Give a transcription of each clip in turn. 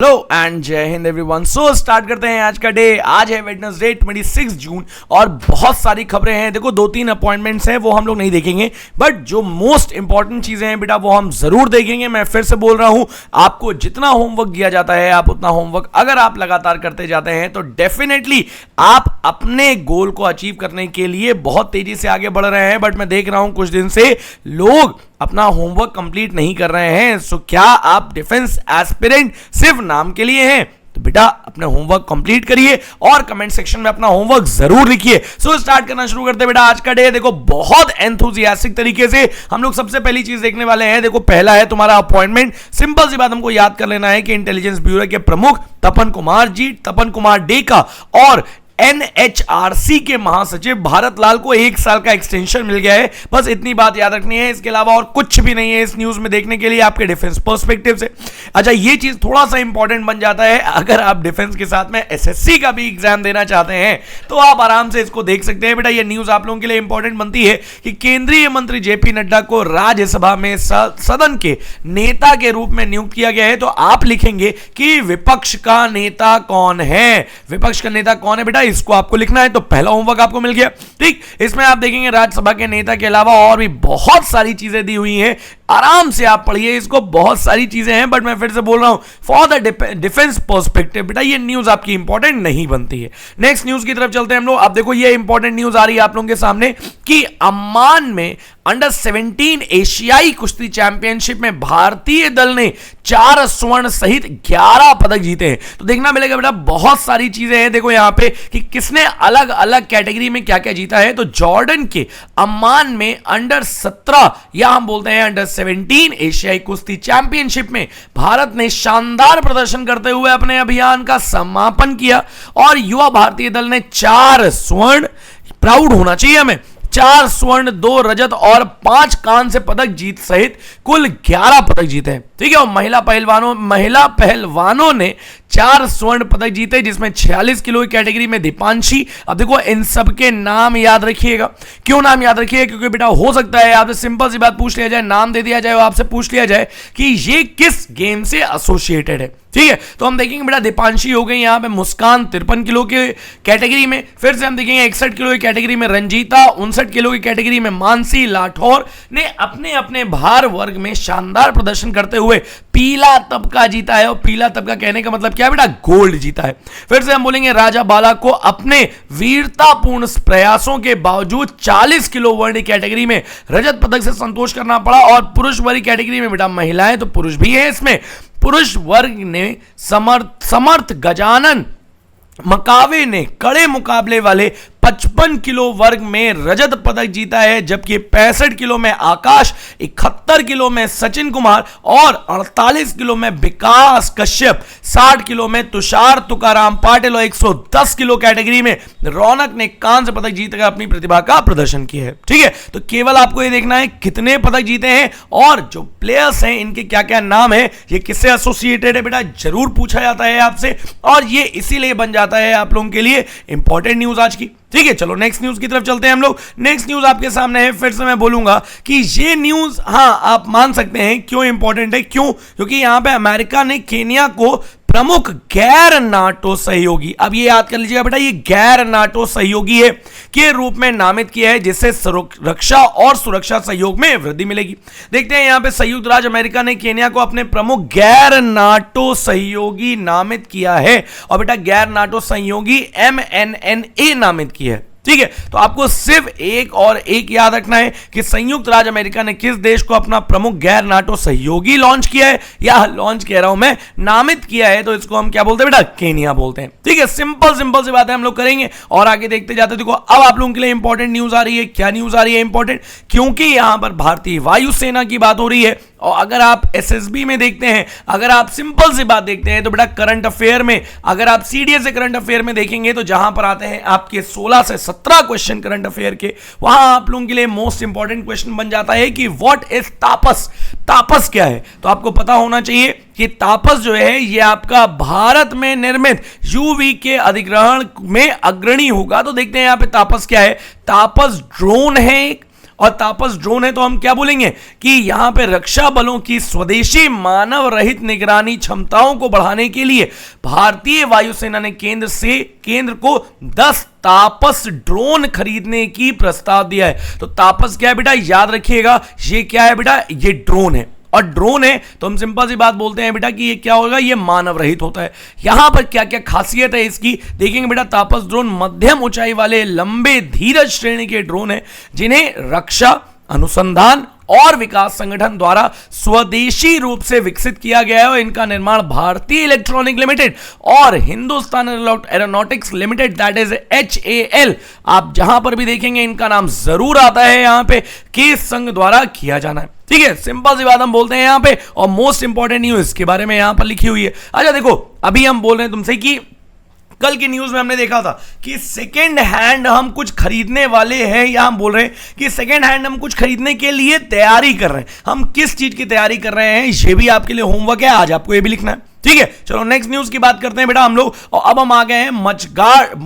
Hello and जय Hind everyone. So start करते हैं आज का डे। आज है वेडनेसडे 26 जून और बहुत सारी खबरें हैं। देखो 2-3 अपॉइंटमेंट्स हैं वो हम लोग नहीं देखेंगे, बट जो मोस्ट इंपॉर्टेंट चीजें हैं बेटा वो हम जरूर देखेंगे। मैं फिर से बोल रहा हूं, आपको जितना होमवर्क दिया जाता है आप उतना होमवर्क अगर आप लगातार करते जाते हैं तो डेफिनेटली आप अपने गोल को अचीव करने के लिए बहुत तेजी से आगे बढ़ रहे हैं। बट मैं देख रहा हूं कुछ दिन से लोग अपना होमवर्क कंप्लीट नहीं कर रहे हैं। सो क्या आप डिफेंस एस्पिरेंट सिर्फ नाम के लिए हैं? तो बेटा अपने होमवर्क कंप्लीट करिए और कमेंट सेक्शन में अपना होमवर्क जरूर लिखिए। सो स्टार्ट करना शुरू करते हैं बेटा आज का डे। देखो बहुत एंथुसियास्टिक तरीके से हम लोग सबसे पहली चीज देखने वाले हैं। देखो पहला है तुम्हारा अपॉइंटमेंट। सिंपल सी बात हमको याद कर लेना है कि इंटेलिजेंस ब्यूरो के प्रमुख तपन कुमार डेका और एनएचआरसी के महासचिव भारत लाल को 1 साल का एक्सटेंशन मिल गया है। बस इतनी बात याद रखनी है, इसके अलावा और कुछ भी नहीं है इस न्यूज में देखने के लिए आपके डिफेंस पर्सपेक्टिव से। अच्छा, ये चीज थोड़ा सा इंपॉर्टेंट बन जाता है अगर आप डिफेंस के साथ में एसएससी का भी एग्जाम देना चाहते हैं तो आप आराम से इसको देख सकते हैं। बेटा ये न्यूज आप लोगों के लिए इंपॉर्टेंट बनती है कि केंद्रीय मंत्री जेपी नड्डा को राज्यसभा में सदन के नेता के रूप में नियुक्त किया गया है। तो आप लिखेंगे कि विपक्ष का नेता कौन है। विपक्ष का नेता कौन है बेटा, इसको आपको लिखना है। तो पहला होमवर्क आपको मिल गया। ठीक, इसमें आप देखेंगे राज्यसभा के नेता के अलावा और भी बहुत सारी चीजें दी हुई हैं। आराम से आप पढ़िए इसको, बहुत सारी चीजें हैं। बट मैं फिर से बोल रहा हूं फॉर द डिफेंस पर्सपेक्टिव बेटा ये न्यूज आपकी इंपॉर्टेंट नहीं बनती है। नेक्स्ट न्यूज की तरफ चलते हैं हम लोग। अब देखो ये इंपॉर्टेंट न्यूज आ रही है आप लोगों के सामने कि अम्मान में अंडर 17 एशियाई कुश्ती चैंपियनशिप में भारतीय दल ने 4 स्वर्ण सहित 11 पदक जीते हैं। तो देखना मिलेगा बेटा बहुत सारी चीजें हैं। देखो यहां पे कि किसने अलग अलग कैटेगरी में क्या क्या जीता है। तो जॉर्डन के अम्मान में अंडर 17 या हम बोलते हैं अंडर 17 एशियाई कुश्ती चैंपियनशिप में भारत ने शानदार प्रदर्शन करते हुए अपने अभियान का समापन किया और युवा भारतीय दल ने 4 स्वर्ण, प्राउड होना चाहिए हमें, 4 स्वर्ण, 2 रजत और 5 कांस्य पदक जीत सहित कुल 11 पदक जीते हैं। ठीक है, और महिला पहलवानों ने 4 स्वर्ण पदक जीते जिसमें 46 किलो की कैटेगरी में दीपांशी। अब देखो इन सब के नाम याद रखिएगा। क्यों नाम याद रखिए? क्योंकि बेटा हो सकता है आपसे सिंपल सी बात पूछ लिया जाए, नाम दे दिया जाए और आपसे पूछ लिया जाए कि ये किस गेम से एसोसिएटेड है। ठीक है, तो हम देखेंगे बेटा दीपांशी हो गई यहां पे, मुस्कान 53 किलो के कैटेगरी में, फिर से हम देखेंगे 61 किलो की कैटेगरी में रंजीता, 59 किलो की कैटेगरी में मानसी लाठौर ने अपने अपने भार वर्ग में शानदार प्रदर्शन करते हुए पीला तबका जीता है। और पीला तबका कहने का मतलब क्या है बेटा? गोल्ड जीता है। फिर से हम बोलेंगे राजा बाला को अपने वीरतापूर्ण प्रयासों के बावजूद 40 किलो वर्ग कैटेगरी में रजत पदक से संतोष करना पड़ा। और पुरुष वर्ग कैटेगरी में बेटा महिलाएं तो पुरुष भी हैं इसमें, पुरुष वर्ग ने समर्थ गजानन मकावे ने कड़े मुकाबले वाले 55 किलो वर्ग में रजत पदक जीता है, जबकि 65 किलो में आकाश, 71 किलो में सचिन कुमार और 48 किलो में विकास कश्यप, 60 किलो में तुषार तुकाराम पाटिल और 110 किलो कैटेगरी में रौनक ने कांस्य पदक जीतकर अपनी प्रतिभा का प्रदर्शन किया है। ठीक है, तो केवल आपको ये देखना है कितने पदक जीते हैं और जो प्लेयर्स हैं इनके क्या क्या नाम है, ये किससे एसोसिएटेड है बेटा जरूर पूछा जाता है आपसे, और ये इसीलिए बन जाता है आप लोगों के लिए इंपॉर्टेंट न्यूज आज की। ठीक है, चलो नेक्स्ट न्यूज की तरफ चलते हैं हम लोग। नेक्स्ट न्यूज आपके सामने है। फिर से मैं बोलूंगा कि ये न्यूज आप मान सकते हैं क्यों इंपॉर्टेंट है। क्यों? क्योंकि यहां पे अमेरिका ने केन्या को प्रमुख गैर नाटो सहयोगी, अब ये याद कर लीजिएगा बेटा, ये गैर नाटो सहयोगी है के रूप में नामित किया है, जिससे रक्षा और सुरक्षा सहयोग में वृद्धि मिलेगी। देखते हैं यहां पे संयुक्त राज्य अमेरिका ने केन्या को अपने प्रमुख गैर नाटो सहयोगी नामित किया है और बेटा गैर नाटो सहयोगी MNNA नामित किया है। ठीक है, तो आपको सिर्फ एक याद रखना है कि संयुक्त राज्य अमेरिका ने किस देश को अपना प्रमुख गैर नाटो सहयोगी लॉन्च किया है, या लॉन्च कह रहा हूं मैं, नामित किया है। तो इसको हम क्या बोलते हैं बेटा? केन्या बोलते हैं। ठीक है, सिंपल सी बात है, हम लोग करेंगे और आगे देखते जाते। देखो अब आप लोगों के लिए इंपॉर्टेंट न्यूज आ रही है। क्या न्यूज आ रही है इंपॉर्टेंट? क्योंकि यहां पर भारतीय वायुसेना की बात हो रही है। और अगर आप एसएसबी में देखते हैं, अगर आप सिंपल सी बात देखते हैं तो बेटा करंट अफेयर में, अगर आप सीडीएस से करंट अफेयर में देखेंगे तो जहां पर आते हैं आपके 16 से 17 क्वेश्चन करंट अफेयर के, वहां आप लोगों के लिए मोस्ट इंपॉर्टेंट क्वेश्चन बन जाता है कि व्हाट इज तापस। तापस क्या है? तो आपको पता होना चाहिए कि तापस जो है ये आपका भारत में निर्मित यूवी के अधिग्रहण में अग्रणी होगा। तो देखते हैं यहां पे तापस क्या है। तापस ड्रोन है एक, और तापस ड्रोन है तो हम क्या बोलेंगे कि यहां पे रक्षा बलों की स्वदेशी मानव रहित निगरानी क्षमताओं को बढ़ाने के लिए भारतीय वायुसेना ने केंद्र को 10 तापस ड्रोन खरीदने की प्रस्ताव दिया है। तो तापस क्या है बेटा, याद रखिएगा, ये क्या है बेटा, ये ड्रोन है। और ड्रोन है तो हम सिंपल सी बात बोलते हैं बेटा कि ये क्या होगा, ये मानव रहित होता है। यहां पर क्या क्या खासियत है इसकी देखेंगे बेटा। तापस ड्रोन मध्यम ऊंचाई वाले लंबे धीरज श्रेणी के ड्रोन है जिन्हें रक्षा अनुसंधान और विकास संगठन द्वारा स्वदेशी रूप से विकसित किया गया है और इनका निर्माण भारतीय इलेक्ट्रॉनिक लिमिटेड और Hindustan aeronautics limited that is HAL, आप जहां पर भी देखेंगे इनका नाम जरूर आता है यहां पे, के संघ द्वारा किया जाना है। ठीक है, सिंपल सी बात हम बोलते हैं यहां पे। और मोस्ट इंपॉर्टेंट न्यूज इसके बारे में यहां पर लिखी हुई है। अच्छा देखो, अभी हम बोल रहे हैं तुमसे कि कल की न्यूज में हमने देखा था कि सेकेंड हैंड हम कुछ खरीदने वाले हैं, या हम बोल रहे हैं कि सेकेंड हैंड हम कुछ खरीदने के लिए तैयारी कर रहे हैं। हम किस चीज की तैयारी कर रहे हैं ये भी आपके लिए होमवर्क है, आज आपको ये भी लिखना है। ठीक है, चलो नेक्स्ट न्यूज की बात करते हैं बेटा हम लोग। और अब हम आ गए हैं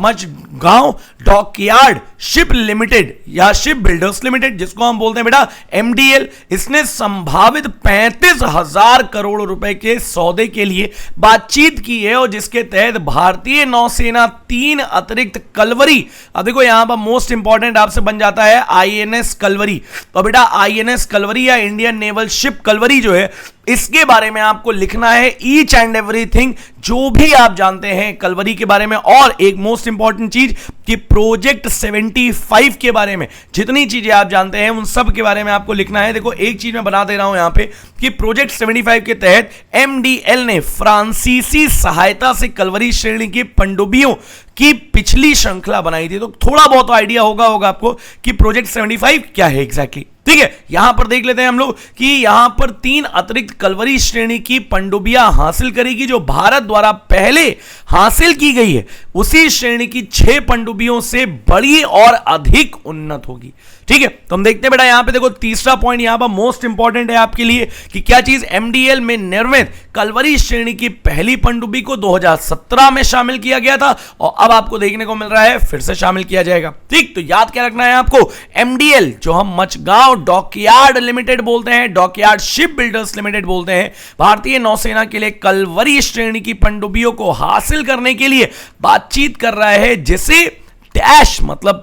मचगांव डॉकयार्ड शिप लिमिटेड या शिप बिल्डर्स लिमिटेड, जिसको हम बोलते हैं बेटा MDL। इसने संभावित 35,000 करोड़ रुपए के सौदे के लिए बातचीत की है और जिसके तहत भारतीय नौसेना 3 अतिरिक्त कलवरी, अब देखो यहां पर मोस्ट इंपॉर्टेंट आपसे बन जाता है INS कलवरी। तो बेटा INS कलवरी या इंडियन नेवल शिप कलवरी जो है, इसके बारे में आपको लिखना है ईच एंड एवरीथिंग जो भी आप जानते हैं कलवरी के बारे में। और एक मोस्ट इंपॉर्टेंट चीज कि प्रोजेक्ट 75 के बारे में जितनी चीजें आप जानते हैं उन सब के बारे में आपको लिखना है। देखो एक चीज मैं बता दे रहा हूं यहां पे कि प्रोजेक्ट 75 के तहत MDL ने फ्रांसीसी सहायता से कलवरी श्रेणी की पनडुब्बियों की पिछली श्रृंखला बनाई थी। तो थोड़ा बहुत आइडिया होगा आपको कि प्रोजेक्ट 75 क्या है एग्जैक्टली। ठीक है, यहां पर देख लेते हैं हम लोग कि यहां पर 3 अतिरिक्त कलवरी श्रेणी की पनडुब्बियां हासिल करेगी जो भारत द्वारा पहले हासिल की गई है। उसी श्रेणी की 6 पनडुब्बियों से बड़ी और अधिक उन्नत होगी। ठीक है, तो हम देखते हैं बेटा यहां पे देखो तीसरा पॉइंट यहां पर मोस्ट इंपॉर्टेंट है आपके लिए कि क्या चीज, MDL में निर्मित कलवरी श्रेणी की पहली पनडुब्बी को 2017 में शामिल किया गया था और अब आपको देखने को मिल रहा है फिर से शामिल किया जाएगा। ठीक, तो याद क्या रखना है आपको, MDL जो हम मचगांव डॉकयार्ड लिमिटेड बोलते हैं, डॉकयार्ड शिप बिल्डर्स लिमिटेड बोलते हैं, भारतीय नौसेना के लिए कलवरी श्रेणी की पनडुब्बियों को हासिल करने के लिए बातचीत कर रहा है, जिसे डैश मतलब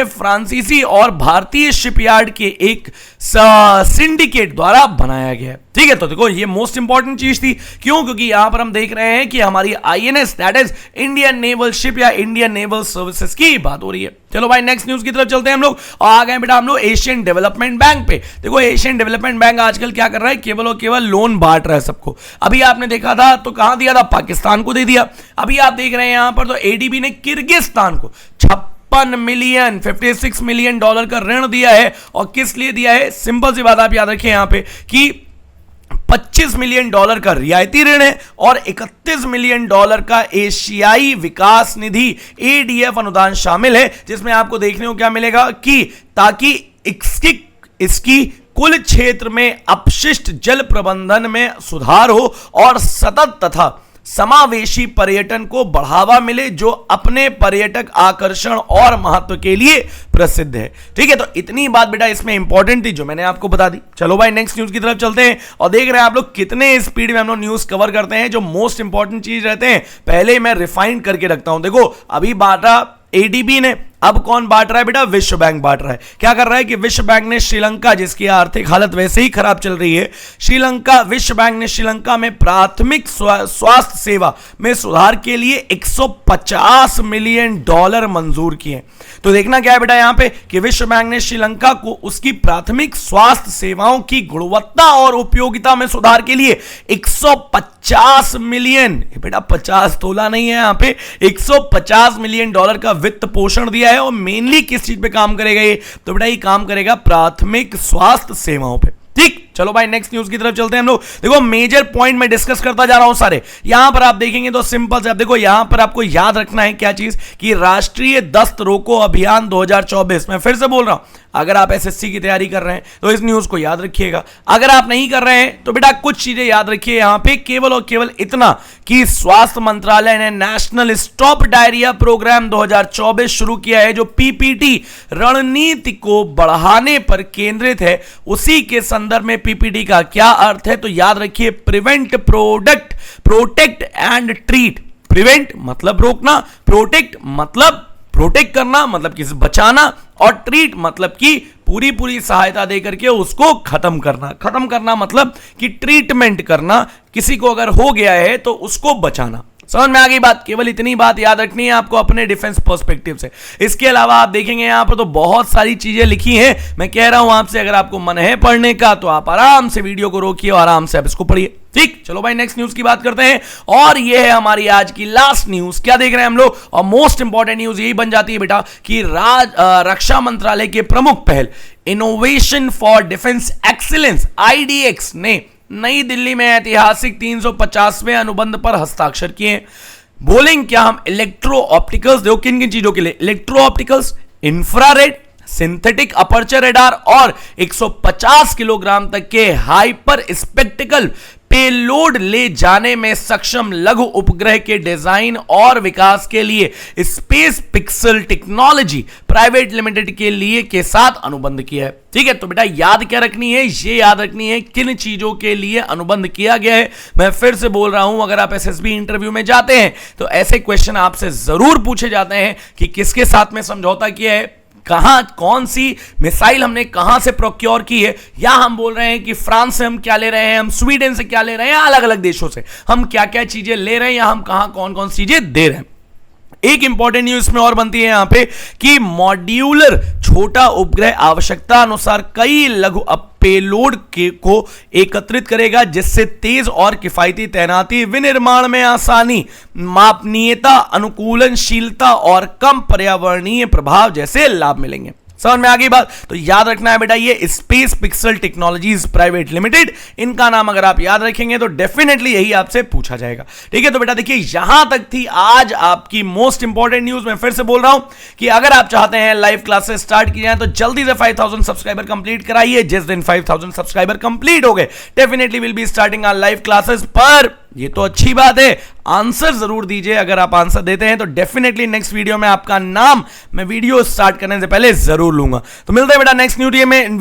फ्रांसीसी और भारतीय शिपयार्ड के एक सिंडिकेट द्वारा बनाया गया। ठीक है, तो देखो ये मोस्ट इंपॉर्टेंट चीज थी। क्यों? क्योंकि यहां पर हम देख रहे हैं कि हमारी INS that is Indian naval ship या इंडियन नेवल सर्विसेज की बात हो रही है। चलो भाई नेक्स्ट न्यूज की तरफ चलते हैं हम लोग और आ गए बेटा हम लोग एशियन डेवलपमेंट बैंक पे। देखो एशियन डेवलपमेंट बैंक आजकल क्या कर रहा है, केवल और केवल लोन बांट रहा है सबको। अभी आपने देखा था तो कहां दिया था, पाकिस्तान को दे दिया। अभी आप देख रहे हैं यहां पर तो ADB ने किर्गिस्तान को 56 मिलियन डॉलर का ऋण दिया है। और किस लिए दिया है, सिंपल सी बात आप याद रखें यहां पे कि 25 मिलियन डॉलर का रियायती ऋण है और 31 मिलियन डॉलर का एशियाई विकास निधि ADF अनुदान शामिल है, जिसमें आपको देखने को क्या मिलेगा कि ताकि इसकी कुल क्षेत्र में अपशिष्ट जल प्रबंधन में सुधार हो और सतत तथा समावेशी पर्यटन को बढ़ावा मिले जो अपने पर्यटक आकर्षण और महत्व के लिए प्रसिद्ध है। ठीक है, तो इतनी बात बेटा इसमें इंपॉर्टेंट थी जो मैंने आपको बता दी। चलो भाई नेक्स्ट न्यूज की तरफ चलते हैं और देख रहे हैं आप लोग कितने स्पीड में हम लोग न्यूज कवर करते हैं। जो मोस्ट इंपॉर्टेंट चीज रहते हैं पहले मैं रिफाइन करके रखता हूं। देखो अभी बांटा ADB ने, अब कौन बांट रहा है बेटा, विश्व बैंक बांट रहा है। क्या कर रहा है कि विश्व बैंक ने श्रीलंका, जिसकी आर्थिक हालत वैसे ही खराब चल रही है, विश्व बैंक ने श्रीलंका में प्राथमिक स्वास्थ्य सेवा में सुधार के लिए 150 मिलियन डॉलर मंजूर किए। तो देखना क्या है बेटा यहां पे कि विश्व बैंक ने श्रीलंका को उसकी प्राथमिक स्वास्थ्य सेवाओं की गुणवत्ता और उपयोगिता में सुधार के लिए 150 मिलियन, बेटा 50 तोला नहीं है यहां पे, 150 मिलियन डॉलर का वित्त पोषण दिया है। और मेनली किस चीज पे काम करेगा ये, तो बेटा ये काम करेगा प्राथमिक स्वास्थ्य सेवाओं पे। ठीक, चलो भाई नेक्स्ट न्यूज की तरफ चलते हैं हम लोग। देखो मेजर पॉइंट मैं डिस्कस करता जा रहा हूं सारे, यहां पर आप देखेंगे तो सिंपल से, आप देखो यहां पर आपको याद रखना है क्या चीज कि राष्ट्रीय दस्त रोको अभियान 2024, मैं फिर से बोल रहा हूं, अगर आप एसएससी की तैयारी कर रहे हैं तो इस न्यूज को याद रखिएगा। अगर आप नहीं कर रहे हैं तो बेटा कुछ चीजें याद रखिए यहां पे, केवल और केवल इतना कि स्वास्थ्य मंत्रालय ने नेशनल स्टॉप डायरिया प्रोग्राम 2024 शुरू किया है, जो पीपीटी रणनीति को बढ़ाने पर केंद्रित है। उसी के संदर्भ में पीपीटी का क्या अर्थ है, तो याद रखिए prevent, protect and treat. Prevent मतलब रोकना, प्रोटेक्ट मतलब प्रोटेक्ट करना, मतलब किसी बचाना, और ट्रीट मतलब कि पूरी सहायता देकर के उसको खत्म करना मतलब कि ट्रीटमेंट करना, किसी को अगर हो गया है तो उसको बचाना। समझ में आ गई बात? केवल इतनी बात याद रखनी है आपको अपने डिफेंस पर्सपेक्टिव से। इसके अलावा आप देखेंगे यहां पर तो बहुत सारी चीजें लिखी हैं। मैं कह रहा हूं आपसे, अगर आपको मन है पढ़ने का तो आप आराम से वीडियो को रोकिए और आराम से आप इसको पढ़िए। ठीक, चलो भाई नेक्स्ट न्यूज की बात करते हैं, और ये है हमारी आज की लास्ट न्यूज। क्या देख रहे हैं हम लोग? और मोस्ट इंपॉर्टेंट न्यूज यही बन जाती है बेटा कि रक्षा मंत्रालय के प्रमुख पहल innovation for defence excellence IDX ने नई दिल्ली में ऐतिहासिक 350वें अनुबंध पर हस्ताक्षर किए। बोलेंगे क्या हम? इलेक्ट्रो ऑप्टिकल्स, देखो किन किन चीजों के लिए, electro opticals, infrared, synthetic aperture radar और 150 किलोग्राम तक के हाइपर स्पेक्टिकल पेलोड ले जाने में सक्षम लघु उपग्रह के डिजाइन और विकास के लिए space pixel technology private limited के लिए के साथ अनुबंध किया है। ठीक है, तो बेटा याद क्या रखनी है? ये याद रखनी है किन चीजों के लिए अनुबंध किया गया है। मैं फिर से बोल रहा हूं, अगर आप एसएसबी इंटरव्यू में जाते हैं तो ऐसे क्वेश्चन आपसे जरूर पूछे जाते हैं कि किसके साथ में समझौता किया है, कहां कौन सी मिसाइल हमने कहां से प्रोक्योर की है, या हम बोल रहे हैं कि फ्रांस से हम क्या ले रहे हैं, हम स्वीडन से क्या ले रहे हैं, अलग अलग देशों से हम क्या क्या चीजें ले रहे हैं, या हम कहां कौन कौन सी चीजें दे रहे हैं। एक इंपॉर्टेंट न्यूज में और बनती है यहां पे कि मॉड्यूलर छोटा उपग्रह आवश्यकता अनुसार कई लघु पेलोड को एकत्रित करेगा, जिससे तेज और किफायती तैनाती, विनिर्माण में आसानी, मापनीयता, अनुकूलनशीलता और कम पर्यावरणीय प्रभाव जैसे लाभ मिलेंगे। समझ में आ गई बात? तो याद रखना है बेटा, ये space pixel technologies private limited, इनका नाम अगर आप याद रखेंगे तो डेफिनेटली यही आपसे पूछा जाएगा। ठीक है, तो बेटा देखिए यहां तक थी आज आपकी मोस्ट इंपॉर्टेंट न्यूज। मैं फिर से बोल रहा हूं कि अगर आप चाहते हैं लाइव क्लासेस स्टार्ट की जाए तो जल्दी से 5000 सब्सक्राइबर कंप्लीट कराइए। जिस दिन 5000 सब्सक्राइबर कंप्लीट हो गए definitely will be starting our live classes. पर ये तो अच्छी बात है, आंसर जरूर दीजिए। अगर आप आंसर देते हैं तो डेफिनेटली नेक्स्ट वीडियो में आपका नाम मैं वीडियो स्टार्ट करने से पहले जरूर लूंगा। तो मिलते हैं बेटा नेक्स्ट वीडियो में।